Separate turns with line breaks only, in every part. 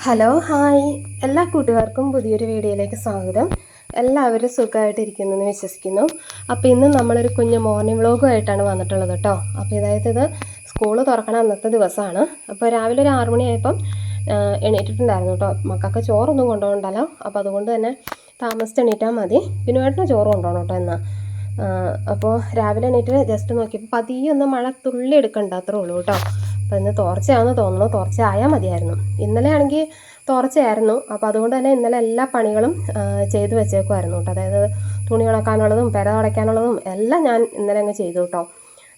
Hello hi എല്ലാ കൂട്ടുകാർക്കും പുതിയൊരു വീഡിയോയിലേക്ക് സ്വാഗതം. എല്ലാവരും സുഖമായിട്ടിരിക്കുന്നു എന്ന് വിശ്വസിക്കുന്നു. അപ്പോൾ ഇന്ന് നമ്മളൊരു കുഞ്ഞ് മോർണിംഗ് വ്ളോഗുമായിട്ടാണ് വന്നിട്ടുള്ളത് കേട്ടോ. അപ്പോൾ ഇത് സ്കൂൾ തുറക്കണ അന്നത്തെ ദിവസമാണ്. അപ്പോൾ രാവിലെ ഒരു 6 മണിയായപ്പം എണീറ്റിട്ടുണ്ടായിരുന്നു കേട്ടോ. മക്കൾക്ക് ചോറൊന്നും കൊണ്ടുപോകണ്ടല്ലോ, അപ്പോൾ അതുകൊണ്ട് തന്നെ താമസിച്ച് എണീറ്റാൽ മതി. ബിനുവേട്ടന് ചോറ് കൊണ്ടുപോകണം കേട്ടോ എന്നാൽ. അപ്പോൾ രാവിലെ എണീറ്റ് ജസ്റ്റ് നോക്കിയപ്പോൾ പതിയെ ഒന്ന് മഴ തുള്ളി എടുക്കണ്ട അത്രേ ഉള്ളൂ കേട്ടോ. അപ്പോൾ ഇന്ന് തോർച്ചയാണെന്ന് തോന്നുന്നു. തോർച്ച ആയാൽ മതിയായിരുന്നു. ഇന്നലെ ആണെങ്കിൽ തോർച്ചയായിരുന്നു. അപ്പോൾ അതുകൊണ്ട് തന്നെ ഇന്നലെ എല്ലാ പണികളും ചെയ്തു വെച്ചേക്കുമായിരുന്നു കേട്ടോ. അതായത് തുണി ഉണക്കാനുള്ളതും പെര തുടയ്ക്കാനുള്ളതും എല്ലാം ഞാൻ ഇന്നലെ അങ്ങ് ചെയ്തു കേട്ടോ.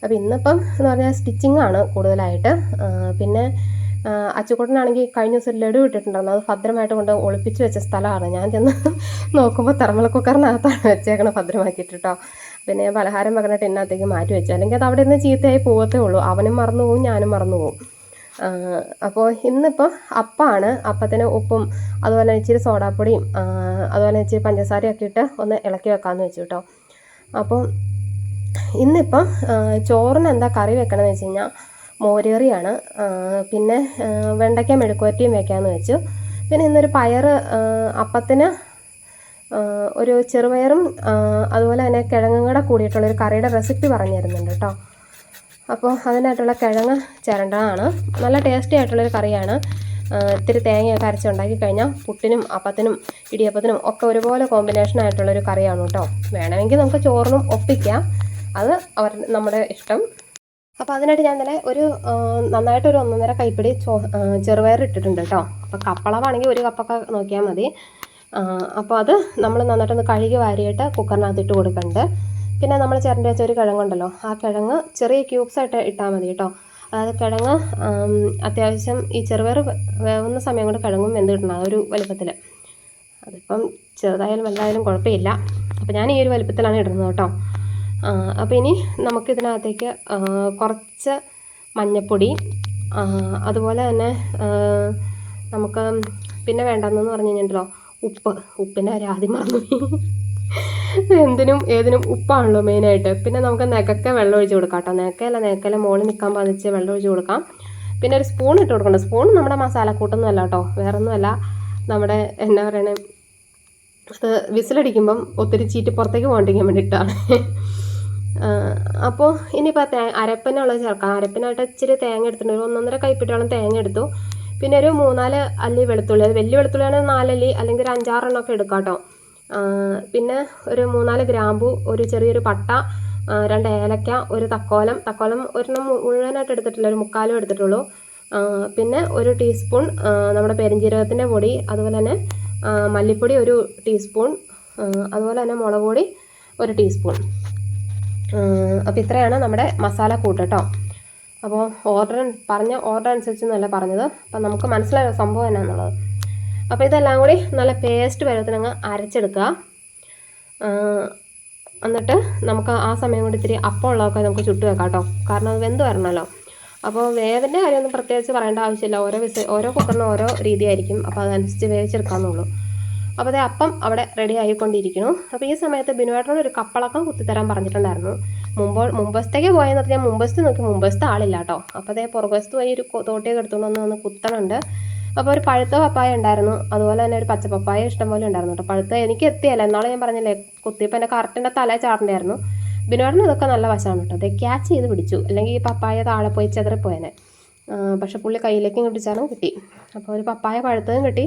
അപ്പോൾ ഇന്നിപ്പം എന്ന് പറഞ്ഞാൽ സ്റ്റിച്ചിങ് ആണ് കൂടുതലായിട്ട്. പിന്നെ അച്ചുക്കുട്ടനാണെങ്കിൽ കഴിഞ്ഞ ദിവസം ലഡു ഇട്ടിട്ടുണ്ടായിരുന്നു. അത് ഭദ്രമായിട്ട് കൊണ്ട് ഒളിപ്പിച്ച് വെച്ച സ്ഥലമാണ്. ഞാൻ ചെന്ന് നോക്കുമ്പോൾ തെർമൽ കുക്കറിനകത്താണ് വെച്ചേക്കണം ഭദ്രമാക്കിയിട്ട് കേട്ടോ. പിന്നെ പലഹാരം വെക്കണ ടിന്നകത്തേക്ക് മാറ്റി വെച്ചു. അല്ലെങ്കിൽ അത് അവിടെ നിന്ന് ചീത്തയായി പോകത്തേ ഉള്ളൂ. അവനും മറന്നു പോകും, ഞാനും മറന്നു പോകും. അപ്പോൾ ഇന്നിപ്പോൾ അപ്പമാണ്. അപ്പത്തിന് ഉപ്പും അതുപോലെ ഇച്ചിരി സോഡാപ്പൊടിയും അതുപോലെ ഇച്ചിരി പഞ്ചസാരയൊക്കെ ഇട്ട് ഒന്ന് ഇളക്കി വെക്കാമെന്ന് വെച്ചു കേട്ടോ. അപ്പോൾ ഇന്നിപ്പം ചോറിന് എന്താ കറി വെക്കണമെന്ന് വെച്ച് കഴിഞ്ഞാൽ മോരുകറിയാണ്. പിന്നെ വെണ്ടയ്ക്ക മെഴുക്കുവരട്ടിയും വെക്കാമെന്ന് വെച്ചു. പിന്നെ ഇന്നൊരു അപ്പത്തിന് ഒരു ചെറുപയറും അതുപോലെ തന്നെ കിഴങ്ങും കൂടെ കൂടിയിട്ടുള്ളൊരു കറിയുടെ റെസിപ്പി പറഞ്ഞു തരുന്നുണ്ട് കേട്ടോ. അപ്പോൾ അതിനായിട്ടുള്ള കിഴങ്ങ് ചിരണ്ടതാണ്. നല്ല ടേസ്റ്റി ആയിട്ടുള്ളൊരു കറിയാണ്. ഇത്തിരി തേങ്ങയൊക്കെ അരച്ചുണ്ടാക്കി കഴിഞ്ഞാൽ പുട്ടിനും അപ്പത്തിനും ഇടിയപ്പത്തിനും ഒക്കെ ഒരുപോലെ കോമ്പിനേഷൻ ആയിട്ടുള്ളൊരു കറിയാണ് കേട്ടോ. വേണമെങ്കിൽ നമുക്ക് ചോറിനും ഒപ്പിക്കാം, അത് നമ്മുടെ ഇഷ്ടം. അപ്പോൾ അതിനായിട്ട് ഞാൻ ഇന്നലെ നന്നായിട്ടൊരു 1.5 കൈപ്പിടി ചെറുപയർ ഇട്ടിട്ടുണ്ട് കേട്ടോ. അപ്പോൾ കപ്പളവാണെങ്കിൽ 1 കപ്പൊക്കെ നോക്കിയാൽ മതി. അപ്പോൾ അത് നമ്മൾ നന്നായിട്ടൊന്ന് കഴുകി വാരിയിട്ട് കുക്കറിനകത്ത് ഇട്ട് കൊടുക്കുന്നുണ്ട്. പിന്നെ നമ്മൾ ചിരണ്ടി വെച്ച ഒരു കിഴങ്ങുണ്ടല്ലോ, ആ കിഴങ്ങ് ചെറിയ ക്യൂബ്സായിട്ട് ഇട്ടാൽ മതി കേട്ടോ. അതായത് കിഴങ്ങ് അത്യാവശ്യം ഈ ചെറുപയർ വേവുന്ന സമയം കൊണ്ട് കിഴങ്ങും വെന്ത് കിട്ടണം ആ ഒരു വലുപ്പത്തിൽ. അതിപ്പം ചെറുതായാലും വലുതായാലും കുഴപ്പമില്ല. അപ്പോൾ ഞാൻ ഈ ഒരു വലുപ്പത്തിലാണ് ഇടുന്നത് കേട്ടോ. അപ്പോൾ ഇനി നമുക്കിതിനകത്തേക്ക് കുറച്ച് മഞ്ഞൾപ്പൊടി, അതുപോലെ തന്നെ നമുക്ക് പിന്നെ വേണ്ടതെന്ന് പറഞ്ഞു കഴിഞ്ഞിട്ടുണ്ടല്ലോ ഉപ്പിൻ്റെ കാര്യം ആദ്യം മറന്നു. എന്തിനും ഏതിനും ഉപ്പാണല്ലോ മെയിനായിട്ട്. പിന്നെ നമുക്ക് നെകക്ക വെള്ളം ഒഴിച്ച് കൊടുക്കാം കേട്ടോ. നെക്കല മുകളിൽ നിൽക്കാൻ പാതിച്ച് വെള്ളം ഒഴിച്ച് കൊടുക്കാം. പിന്നെ ഒരു സ്പൂൺ ഇട്ട് കൊടുക്കണം. സ്പൂൺ നമ്മുടെ മസാലക്കൂട്ടൊന്നും അല്ല കേട്ടോ, വേറൊന്നുമല്ല. നമ്മുടെ എന്നാ പറയണേ, അത് വിസിലടിക്കുമ്പം ഒത്തിരി ചീറ്റി പുറത്തേക്ക് പോകണ്ടിരിക്കാൻ വേണ്ടിയിട്ടാണ്. അപ്പോൾ ഇനിയിപ്പോൾ അരപ്പിനുള്ളത് ചേർക്കാം. അരപ്പിനായിട്ട് ഇച്ചിരി തേങ്ങ എടുത്തിട്ടുണ്ട്. ഒരു 1.5 കൈപ്പിട്ടോളം തേങ്ങ എടുത്തു. പിന്നെ ഒരു 3-4 അല്ലി വെളുത്തുള്ളി. അത് വലിയ വെളുത്തുള്ളിയാണെങ്കിൽ 4 അല്ലി അല്ലെങ്കിൽ ഒരു 5-6 എണ്ണമൊക്കെ എടുക്കാം കേട്ടോ. പിന്നെ ഒരു 3-4 ഗ്രാമ്പു, ഒരു ചെറിയൊരു പട്ട, 2 ഏലക്ക, ഒരു തക്കോലം ഒരെണ്ണം മുഴുവനായിട്ട് എടുത്തിട്ടില്ല, ഒരു 3/4 എടുത്തിട്ടുള്ളൂ. പിന്നെ ഒരു ടീസ്പൂൺ നമ്മുടെ പെരുംജീരകത്തിൻ്റെ പൊടി, അതുപോലെ തന്നെ മല്ലിപ്പൊടി 1 ടീസ്പൂൺ, അതുപോലെ തന്നെ മുളക് പൊടി 1 ടീസ്പൂൺ. അപ്പോൾ ഇത്രയാണ് നമ്മുടെ മസാല കൂട്ട് കേട്ടോ. അപ്പോൾ ഓർഡർ അനുസരിച്ചൊന്നുമല്ല പറഞ്ഞത്. അപ്പം നമുക്ക് മനസ്സിലായ സംഭവം എന്നാന്നുള്ളത്. അപ്പോൾ ഇതെല്ലാം കൂടി നല്ല പേസ്റ്റ് പരുവത്തിനങ്ങ് അരച്ചെടുക്കുക. എന്നിട്ട് നമുക്ക് ആ സമയം കൊണ്ട് ഇത്തിരി അപ്പമുള്ളതൊക്കെ നമുക്ക് ചുട്ട് വെക്കാം കേട്ടോ. കാരണം അത് വെന്ത് വരണമല്ലോ. അപ്പോൾ വേവിൻ്റെ കാര്യമൊന്നും പ്രത്യേകിച്ച് പറയേണ്ട ആവശ്യമില്ല. ഓരോ കുക്കറിനും ഓരോ രീതിയായിരിക്കും. അപ്പോൾ അതനുസരിച്ച് വേവിച്ചെടുക്കാമെന്നുള്ളൂ. അപ്പോൾ അതേ അപ്പം അവിടെ റെഡി ആയിക്കൊണ്ടിരിക്കുന്നു. അപ്പോൾ ഈ സമയത്ത് ബിനുവേട്ടനോട് ഒരു കപ്പളക്കം കുത്തിത്തരാൻ പറഞ്ഞിട്ടുണ്ടായിരുന്നു. മുമ്പസ്ഥേക്ക് പോയെന്ന് പറഞ്ഞാൽ മുമ്പസ്ഥ ആളില്ല കേട്ടോ. അപ്പോൾ അതേ പുറകുവശത്ത് പോയി ഒരു തോട്ടിയൊക്കെ എടുത്തുകൊണ്ട് വന്ന് കുത്തണുണ്ട്. അപ്പോൾ ഒരു പഴുത്ത പപ്പായ ഉണ്ടായിരുന്നു, അതുപോലെ തന്നെ ഒരു പച്ച പപ്പായ ഇഷ്ടംപോലെ ഉണ്ടായിരുന്നു കേട്ടോ. പഴുത്ത എനിക്ക് എത്തിയല്ല, എന്നാളെ ഞാൻ പറഞ്ഞില്ലേ കുത്തിയപ്പോൾ എൻ്റെ കറക്റ്റിൻ്റെ തല ചാടണ്ടായിരുന്നു. ബിനുവേട്ടന് ഇതൊക്കെ നല്ല വശമാണ് കേട്ടോ. അത് ക്യാച്ച് ചെയ്ത് പിടിച്ചു, അല്ലെങ്കിൽ ഈ പപ്പായ താഴെ പോയി ചെതറിപ്പോയേനെ. പക്ഷെ പുള്ളി കയ്യിലേക്കും കിട്ടിച്ചാലും കിട്ടി. അപ്പോൾ ഒരു പപ്പായ പഴുത്തതും കിട്ടി,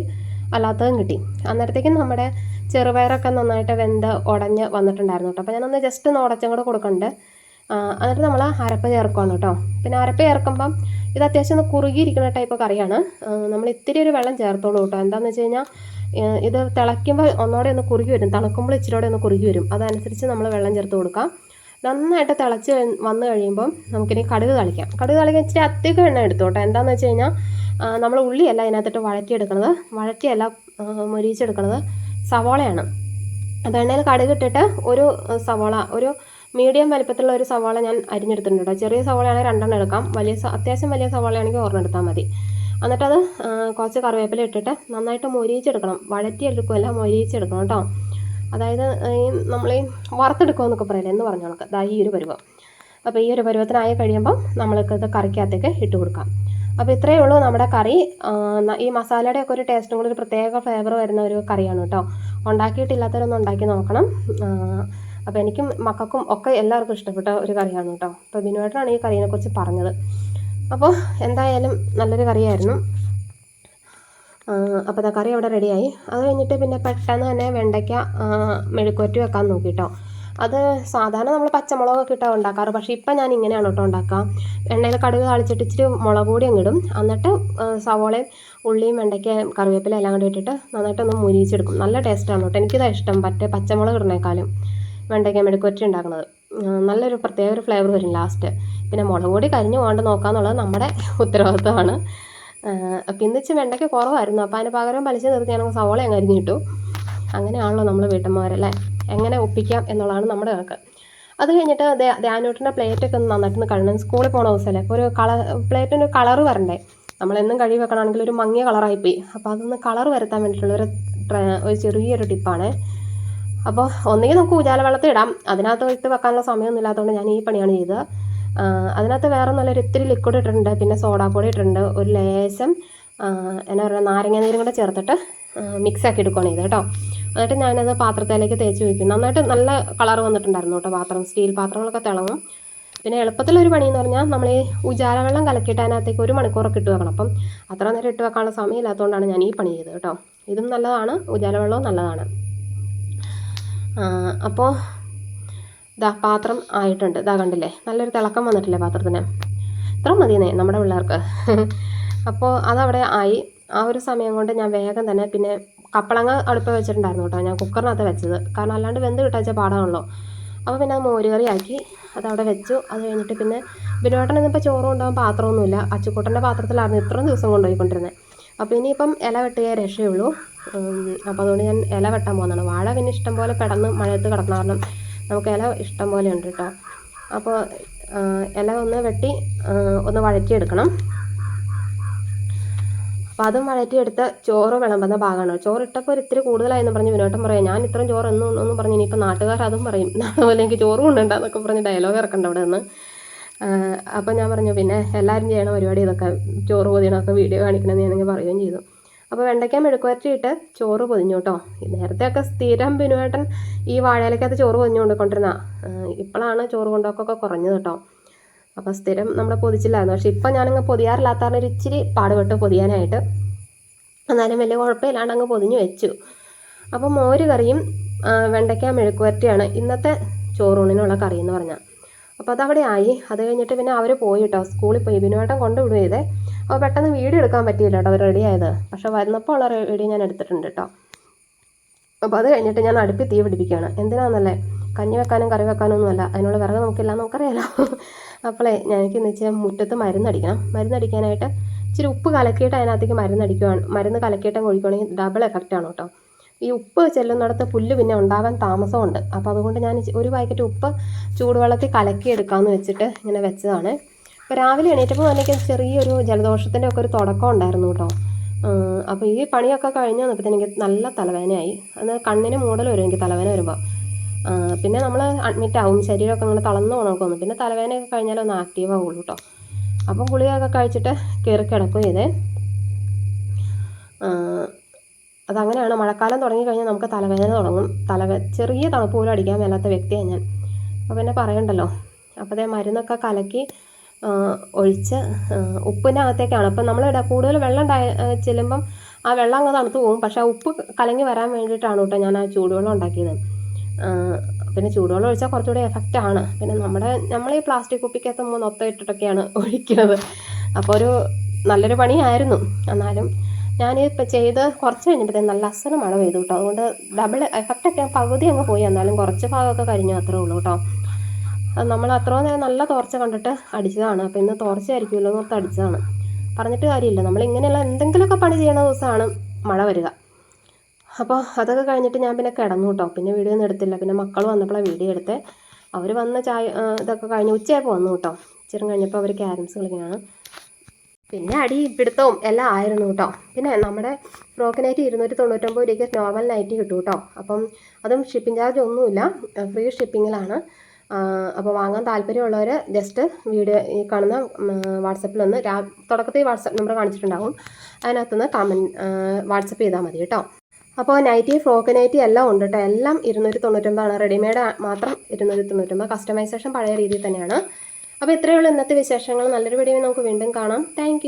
അല്ലാത്തതും കിട്ടി. അന്നേരത്തേക്കും നമ്മുടെ ചെറുപയറൊക്കെ നന്നായിട്ട് വെന്ത് ഉടഞ്ഞ് വന്നിട്ടുണ്ടായിരുന്നു കേട്ടോ. അപ്പോൾ ഞാനൊന്ന് ജസ്റ്റ് ഒന്ന് ഉടച്ചും കൂടെ കൊടുക്കുന്നുണ്ട്. എന്നിട്ട് നമ്മൾ അരപ്പ് ചേർക്കുകയാണ് കേട്ടോ. പിന്നെ അരപ്പ് ചേർക്കുമ്പം ഇത് അത്യാവശ്യം ഒന്ന് കുറുകിയിരിക്കുന്ന ടൈപ്പ് കറിയാണ്. നമ്മൾ ഇത്തിരി ഒരു വെള്ളം ചേർത്തോളൂ കേട്ടോ. എന്താണെന്ന് വെച്ച് കഴിഞ്ഞാൽ ഇത് തിളയ്ക്കുമ്പോൾ ഒന്നോടെ ഒന്ന് കുറുകി വരും, തണുക്കുമ്പോൾ ഇച്ചിരിയോടെ ഒന്ന് കുറുകി വരും. അതനുസരിച്ച് നമ്മൾ വെള്ളം ചേർത്ത് കൊടുക്കാം. നന്നായിട്ട് തിളച്ച് വന്നു കഴിയുമ്പം നമുക്കിനി കടുക് തളിക്കാം. ഇച്ചിരി അധികം എണ്ണ എടുത്തോട്ടെ. എന്താണെന്ന് വെച്ച് കഴിഞ്ഞാൽ നമ്മൾ ഉള്ളിയല്ല ഇതിനകത്തിട്ട് വഴറ്റിയല്ല മൊരിയിച്ചെടുക്കണത്, സവാളയാണ്. അപ്പോൾ എണ്ണയിൽ കടുക് ഇട്ടിട്ട് ഒരു സവാള, ഒരു മീഡിയം വലിപ്പത്തിലുള്ള ഒരു സവാള ഞാൻ അരിഞ്ഞെടുത്തിട്ടുണ്ട് കേട്ടോ. ചെറിയ സവാളയാണെങ്കിൽ 2 എണ്ണം എടുക്കാം, അത്യാവശ്യം വലിയ സവാളയാണെങ്കിൽ 1 എടുത്താൽ മതി. എന്നിട്ടത് കുറച്ച് കറിവേപ്പില ഇട്ടിട്ട് നന്നായിട്ട് മൊരിയിച്ചെടുക്കണം. വഴറ്റിയെടുക്കുമല്ല, മൊരിയിച്ചെടുക്കണം കേട്ടോ. അതായത് നമ്മൾ വറുത്തെടുക്കുമെന്നൊക്കെ പറയില്ല എന്ന് പറഞ്ഞ ഈ ഒരു പരുവം. അപ്പോൾ ഈ ഒരു പരുവത്തിനായി കഴിയുമ്പം നമ്മൾക്ക് ഇത് കറിക്കകത്തേക്ക് ഇട്ട് കൊടുക്കാം. അപ്പോൾ ഇത്രയേ ഉള്ളൂ നമ്മുടെ കറി. ഈ മസാലയുടെ ഒക്കെ ഒരു ടേസ്റ്റും കൂടി ഒരു പ്രത്യേക ഫ്ലേവർ വരുന്ന ഒരു കറിയാണ് കേട്ടോ. ഉണ്ടാക്കിയിട്ടില്ലാത്തവരൊന്നും ഉണ്ടാക്കി നോക്കണം. അപ്പോൾ എനിക്കും മക്കൾക്കും ഒക്കെ എല്ലാവർക്കും ഇഷ്ടപ്പെട്ട ഒരു കറിയാണ് കേട്ടോ. അപ്പോൾ ബിനുവേട്ടനാണ് ഈ കറിയെക്കുറിച്ച് പറഞ്ഞത്. അപ്പോൾ എന്തായാലും നല്ലൊരു കറിയായിരുന്നു. അപ്പോൾ കറി അവിടെ റെഡിയായി. അത് കഴിഞ്ഞിട്ട് പിന്നെ പെട്ടെന്ന് തന്നെ വെണ്ടയ്ക്ക മെഴുക്കുവരട്ടി വെക്കാൻ നോക്കി കേട്ടോ. അത് സാധാരണ നമ്മൾ പച്ചമുളകൊക്കെ ഇട്ടാണ് ഉണ്ടാക്കാറ്. പക്ഷേ ഇപ്പം ഞാൻ ഇങ്ങനെയാണ് കേട്ടോ ഉണ്ടാക്കുക. എണ്ണയിൽ കടുക് താളിച്ചിട്ട് ഇച്ചിരി മുളക് പൊടി അങ്ങിടും. എന്നിട്ട് സവോളയും ഉള്ളിയും വെണ്ടയ്ക്ക കറിവേപ്പില എല്ലാം കൂടി ഇട്ടിട്ട് നന്നായിട്ടൊന്ന് മുരിച്ചെടുക്കും. നല്ല ടേസ്റ്റാണ് കേട്ടോ. എനിക്കിതാണ് ഇഷ്ടം പച്ചമുളക് ഇടുന്നേക്കാളും വെണ്ടയ്ക്ക മെഴുക്കുവരട്ടി ഉണ്ടാക്കുന്നത്. നല്ലൊരു പ്രത്യേക ഒരു ഫ്ലേവർ വരും ലാസ്റ്റ്. പിന്നെ മുളക് പൊടി കരിഞ്ഞു പോകാണ്ട് നോക്കാമെന്നുള്ളത് നമ്മുടെ ഉത്തരവാദിത്തമാണ്. അപ്പോൾ ഇന്ന് വെച്ച് വെണ്ടയ്ക്ക കുറവായിരുന്നു. അപ്പോൾ അതിന് പകരം പലിശ നിർത്തിയാണെങ്കിൽ സവോള അങ്ങ് അരിഞ്ഞ് കിട്ടും. അങ്ങനെയാണല്ലോ നമ്മൾ വീട്ടമ്മമാരല്ലേ. എങ്ങനെ ഒപ്പിക്കാം എന്നുള്ളതാണ് നമ്മുടെ കണക്ക്. അത് കഴിഞ്ഞിട്ട് ധ്യാനൂട്ടിൻ്റെ പ്ലേറ്റൊക്കെ ഒന്ന് നന്നായിട്ടൊന്ന് കഴുകണം. സ്കൂളിൽ പോകണ ദിവസമല്ലേ, അപ്പോൾ ഒരു പ്ലേറ്റിന് ഒരു കളറ് വരണ്ടേ. നമ്മളെന്നും കഴുകി വെക്കണമെങ്കിൽ ഒരു മങ്ങിയ കളറായിപ്പോയി. അപ്പോൾ അതൊന്ന് കളർ വരുത്താൻ വേണ്ടിയിട്ടുള്ള ഒരു ചെറിയൊരു ടിപ്പാണ്. അപ്പോൾ ഒന്നുകിൽ നമുക്ക് ഉജാല വെള്ളത്തിൽ ഇടാം. അതിനകത്ത് ഇട്ട് വെക്കാനുള്ള സമയമൊന്നും ഇല്ലാത്തതുകൊണ്ട് ഞാൻ ഈ പണിയാണ് ചെയ്തത്. അതിനകത്ത് വേറെ നല്ലൊരു ഇത്തിരി ലിക്വിഡ് ഇട്ടിട്ടുണ്ട്. പിന്നെ സോഡാപ്പൊടി ഇട്ടിട്ടുണ്ട്. ഒരു ലേശം എന്നാ പറയുക നാരങ്ങ നീരും കൂടെ ചേർത്തിട്ട് മിക്സാക്കി എടുക്കുകയാണ് ചെയ്തത് കേട്ടോ. എന്നിട്ട് ഞാനത് പാത്രത്തിലേക്ക് തേച്ച് വയ്ക്കും. നന്നായിട്ട് നല്ല കളർ വന്നിട്ടുണ്ടായിരുന്നു കേട്ടോ. സ്റ്റീൽ പാത്രങ്ങളൊക്കെ തിളങ്ങും. പിന്നെ എളുപ്പത്തിലൊരു പണിയെന്ന് പറഞ്ഞാൽ നമ്മൾ ഈ ഉജാല വെള്ളം കലക്കിയിട്ട് അതിനകത്തേക്ക് 1 മണിക്കൂറൊക്കെ ഇട്ട് വെക്കണം. അപ്പം അത്ര നേരം ഇട്ട് വെക്കാനുള്ള സമയം ഇല്ലാത്തതുകൊണ്ടാണ് ഞാൻ ഈ പണി ചെയ്തത് കേട്ടോ. ഇതും നല്ലതാണ്, ഉജാല വെള്ളവും നല്ലതാണ്. അപ്പോൾ പാത്രം ആയിട്ടുണ്ട്. കണ്ടില്ലേ, നല്ലൊരു തിളക്കം വന്നിട്ടില്ലേ പാത്രത്തിന്. ഇത്ര മതിയെന്നേ നമ്മുടെ പിള്ളേർക്ക്. അപ്പോൾ അതവിടെ ആയി. ആ ഒരു സമയം കൊണ്ട് ഞാൻ വേഗം തന്നെ പിന്നെ കപ്പളങ്ങ അടുപ്പ് വെച്ചിട്ടുണ്ടായിരുന്നു കേട്ടോ. ഞാൻ കുക്കറിനകത്ത് വെച്ചത്, കാരണം അല്ലാണ്ട് വെന്ത് കിട്ടാച്ച പാടാണല്ലോ. അപ്പോൾ പിന്നെ അത് മോരുകറി ആക്കി അതവിടെ വെച്ചു. അത് കഴിഞ്ഞിട്ട് പിന്നെ ബിനുവേട്ടൻ ഇന്നിപ്പോൾ ചോറ് കൊണ്ടുപോകാൻ പാത്രമൊന്നുമില്ല. അച്ചുക്കൂട്ടൻ്റെ പാത്രത്തിലായിരുന്നു ഇത്രയും ദിവസം കൊണ്ടുപോയിക്കൊണ്ടിരുന്നത്. അപ്പോൾ ഇനിയിപ്പം ഇല വെട്ടിയേ രക്ഷയുള്ളൂ. അപ്പോൾ അതുകൊണ്ട് ഞാൻ ഇല വെട്ടാൻ പോകുന്നതാണ്. വാഴ പിന്നെ ഇഷ്ടം പോലെ മഴയത്ത് കിടക്കണം, കാരണം നമുക്ക് ഇല ഇഷ്ടം പോലെ ഉണ്ട് കേട്ടോ. അപ്പോൾ ഇല ഒന്ന് വെട്ടി ഒന്ന് വഴറ്റിയെടുക്കണം. അപ്പോൾ അതും വഴറ്റിയെടുത്ത് ചോറ് വിളമ്പുന്ന ഭാഗമാണ്. ചോറ് ഇട്ടപ്പോൾ ഇത്തിരി കൂടുതലായെന്ന് പറഞ്ഞ് വിനോട്ടം പറയാം. ഞാൻ ഇത്രയും ചോറ് ഒന്നും പറഞ്ഞ് ഇനിയിപ്പോൾ നാട്ടുകാർ അതും പറയും, അതുപോലെ എനിക്ക് ചോറ് കൊണ്ടുണ്ടാന്നൊക്കെ പറഞ്ഞ് ഡയലോഗ് ഇറക്കണ്ട അവിടെ നിന്ന്. അപ്പോൾ ഞാൻ പറഞ്ഞു പിന്നെ എല്ലാവരും ചെയ്യണ പരിപാടി ഇതൊക്കെ, ചോറ് പൊതിയണമൊക്കെ വീഡിയോ കാണിക്കണമെന്ന് ഞാനെങ്കിൽ പറയുകയും ചെയ്തു. അപ്പോൾ വെണ്ടയ്ക്ക മെഴുക്കുവരട്ടിയിട്ട് ചോറ് പൊതിഞ്ഞു കേട്ടോ. നേരത്തെയൊക്കെ സ്ഥിരം ബിനുവേട്ടൻ ഈ വാഴയിലക്കകത്ത് ചോറ് പൊതിഞ്ഞു കൊണ്ടിരുന്ന, ഇപ്പോഴാണ് ചോറ് കൊണ്ടൊക്കെ കുറഞ്ഞത് കേട്ടോ. അപ്പോൾ സ്ഥിരം നമ്മൾ പൊതിച്ചില്ലായിരുന്നു. പക്ഷെ ഇപ്പം ഞാനങ്ങ് പൊതിയാറില്ലാത്ത ഒരു ഇച്ചിരി പാടുപെട്ട് പൊതിയാനായിട്ട്. എന്നാലും വലിയ കുഴപ്പമില്ലാണ്ട് അങ്ങ് പൊതിഞ്ഞു വെച്ചു. അപ്പോൾ മോര് കറിയും വെണ്ടയ്ക്ക മെഴുക്കുവരട്ടിയാണ് ഇന്നത്തെ ചോറൂണിനുള്ള കറി എന്ന് പറഞ്ഞാൽ. അപ്പോൾ അതവിടെ ആയി. അത് കഴിഞ്ഞിട്ട് പിന്നെ അവർ പോയി കേട്ടോ, സ്കൂളിൽ പോയി. ബിനുവേട്ടൻ കൊണ്ടുവിടുക ചെയ്തേ. അപ്പോൾ പെട്ടെന്ന് വീഡിയോ എടുക്കാൻ പറ്റിയില്ല കേട്ടോ, അവർ റെഡി ആയത്. പക്ഷെ വരുന്നപ്പോൾ ഉള്ള വീഡിയോ ഞാൻ എടുത്തിട്ടുണ്ട് കേട്ടോ. അപ്പോൾ അത് കഴിഞ്ഞിട്ട് ഞാൻ അടുപ്പിൽ തീ പിടിപ്പിക്കുകയാണ്. എന്തിനാണെന്നല്ലേ, കഞ്ഞി വെക്കാനും കറി വെക്കാനും ഒന്നുമല്ല, അതിനുള്ള വിറക് നമുക്കില്ല, നമുക്കറിയാലോ. അപ്പോളേ എനിക്കെന്ന് വെച്ചാൽ മുറ്റത്ത് മരുന്നടിക്കാനായിട്ട് ഇച്ചിരി ഉപ്പ് കലക്കിയിട്ട് അതിനകത്തേക്ക് മരുന്ന് കലക്കിയിട്ട് ഒഴിക്കുകയാണെങ്കിൽ ഡബിൾ എഫക്റ്റാണ് കേട്ടോ. ഈ ഉപ്പ് ചെല്ലുന്നിടത്ത് പുല്ല് പിന്നെ ഉണ്ടാകാൻ താമസമുണ്ട്. അപ്പോൾ അതുകൊണ്ട് ഞാൻ ഒരു പാക്കറ്റ് ഉപ്പ് ചൂടുവെള്ളത്തിൽ കലക്കിയെടുക്കാമെന്ന് വെച്ചിട്ട് ഇങ്ങനെ വെച്ചതാണ്. അപ്പോൾ രാവിലെ എണീറ്റപ്പോൾ എനിക്ക് ചെറിയൊരു ജലദോഷത്തിൻ്റെ ഒക്കെ ഒരു തുടക്കം ഉണ്ടായിരുന്നു കേട്ടോ. അപ്പോൾ ഈ പണിയൊക്കെ കഴിഞ്ഞ് വന്നപ്പോൾ എനിക്ക് നല്ല തലവേദനയായി. അന്ന് കണ്ണിന് മൂടൽ വരും എനിക്ക് തലവേദന വരുമ്പോൾ. പിന്നെ നമ്മൾ അഡ്മിറ്റ് ആവും, ശരീരമൊക്കെ അങ്ങനെ തളർന്നു പോകണമൊക്കെ വന്നു. പിന്നെ തലവേദനയൊക്കെ കഴിഞ്ഞാൽ ഒന്ന് ആക്റ്റീവ് ആവുള്ളൂ കേട്ടോ. അപ്പം ഗുളികയൊക്കെ കഴിച്ചിട്ട് കയറി കിടക്കുകയും ചെയ്തേ. അതങ്ങനെയാണ്, മഴക്കാലം തുടങ്ങിക്കഴിഞ്ഞാൽ നമുക്ക് തലവേദന തുടങ്ങും. ചെറിയ തണുപ്പ് പോലും അടിക്കാൻ മേലാത്ത വ്യക്തിയാണ് ഞാൻ. അപ്പോൾ പിന്നെ പറയണ്ടല്ലോ. അപ്പോൾ അതേ മരുന്നൊക്കെ കലക്കി ഒഴിച്ച് ഉപ്പിനകത്തേക്കാണ്. അപ്പം നമ്മൾ കൂടുതൽ വെള്ളം ചെല്ലുമ്പം ആ വെള്ളം അങ്ങ് തണുത്ത് പോകും. പക്ഷേ ആ ഉപ്പ് കലങ്ങി വരാൻ വേണ്ടിയിട്ടാണ് കേട്ടോ ഞാൻ ആ ചൂടുവെള്ളം ഉണ്ടാക്കിയത്. പിന്നെ ചൂടുവെള്ളം ഒഴിച്ചാൽ കുറച്ചുകൂടി എഫക്റ്റാണ്. പിന്നെ നമ്മൾ ഈ പ്ലാസ്റ്റിക് കുപ്പിക്കകത്ത് മൊത്തം ഇട്ടിട്ടൊക്കെയാണ് ഒഴിക്കുന്നത്. അപ്പോൾ ഒരു നല്ലൊരു പണിയായിരുന്നു. എന്നാലും ഞാനിപ്പോൾ ചെയ്ത് കുറച്ച് കഴിഞ്ഞപ്പോഴത്തേക്കും നല്ല അസല മഴ പെയ്തു കേട്ടോ. അതുകൊണ്ട് ഡബിൾ എഫക്റ്റൊക്കെ പകുതി അങ്ങ് പോയി. എന്നാലും കുറച്ച് ഭാഗമൊക്കെ കരിഞ്ഞു, അത്രേ ഉള്ളൂ കേട്ടോ. നമ്മൾ അത്രയും നേരം നല്ല തോർച്ച കണ്ടിട്ട് അടിച്ചതാണ്. അപ്പോൾ ഇന്ന് തോർച്ചയായിരിക്കുമല്ലോ എന്നോർത്ത് അടിച്ചതാണ്. പറഞ്ഞിട്ട് കാര്യമില്ല, നമ്മളിങ്ങനെയുള്ള എന്തെങ്കിലുമൊക്കെ പണി ചെയ്യുന്ന ദിവസമാണ് മഴ വരിക. അപ്പോൾ അതൊക്കെ കഴിഞ്ഞിട്ട് ഞാൻ പിന്നെ കിടന്നു കേട്ടോ. പിന്നെ വീഡിയോ ഒന്നും എടുത്തില്ല. പിന്നെ മക്കൾ വന്നപ്പോഴാണ് വീഡിയോ എടുത്തത്. അവർ വന്ന് ഇതൊക്കെ കഴിഞ്ഞ് ഉച്ചയായപ്പോൾ വന്നു കേട്ടോ. ഇച്ചിരി കഴിഞ്ഞപ്പോൾ അവർ ക്യാരംസ് കളിക്കുകയാണ്. പിന്നെ അടി പിടുത്തവും എല്ലാം ആയിരുന്നു കേട്ടോ. പിന്നെ നമ്മുടെ ഫ്രോക്ക് നൈറ്റ് 299 രൂപയ്ക്ക് നോർമൽ നൈറ്റ് കിട്ടും കേട്ടോ. അപ്പം അതും ഷിപ്പിംഗ് ചാർജ് ഒന്നുമില്ല, ഫ്രീ ഷിപ്പിങ്ങിലാണ്. അപ്പോൾ വാങ്ങാൻ താല്പര്യമുള്ളവർ ജസ്റ്റ് വീഡിയോ ഈ കാണുന്ന വാട്സപ്പിലൊന്ന് തുടക്കത്തിൽ വാട്സപ്പ് നമ്പർ കാണിച്ചിട്ടുണ്ടാകും, അതിനകത്തുനിന്ന് വാട്സപ്പ് ചെയ്താൽ മതി കേട്ടോ. അപ്പോൾ നൈറ്റി, ഫ്രോക്ക് നൈറ്റി എല്ലാം ഉണ്ട് കേട്ടോ. എല്ലാം 299 റെഡിമെയ്ഡ് മാത്രം 299. കസ്റ്റമൈസേഷൻ പഴയ രീതിയിൽ തന്നെയാണ്. അപ്പോൾ ഇത്രയേ ഉള്ളൂ ഇന്നത്തെ വിശേഷങ്ങൾ. നല്ലൊരു വീഡിയോ നമുക്ക് വീണ്ടും കാണാം. താങ്ക്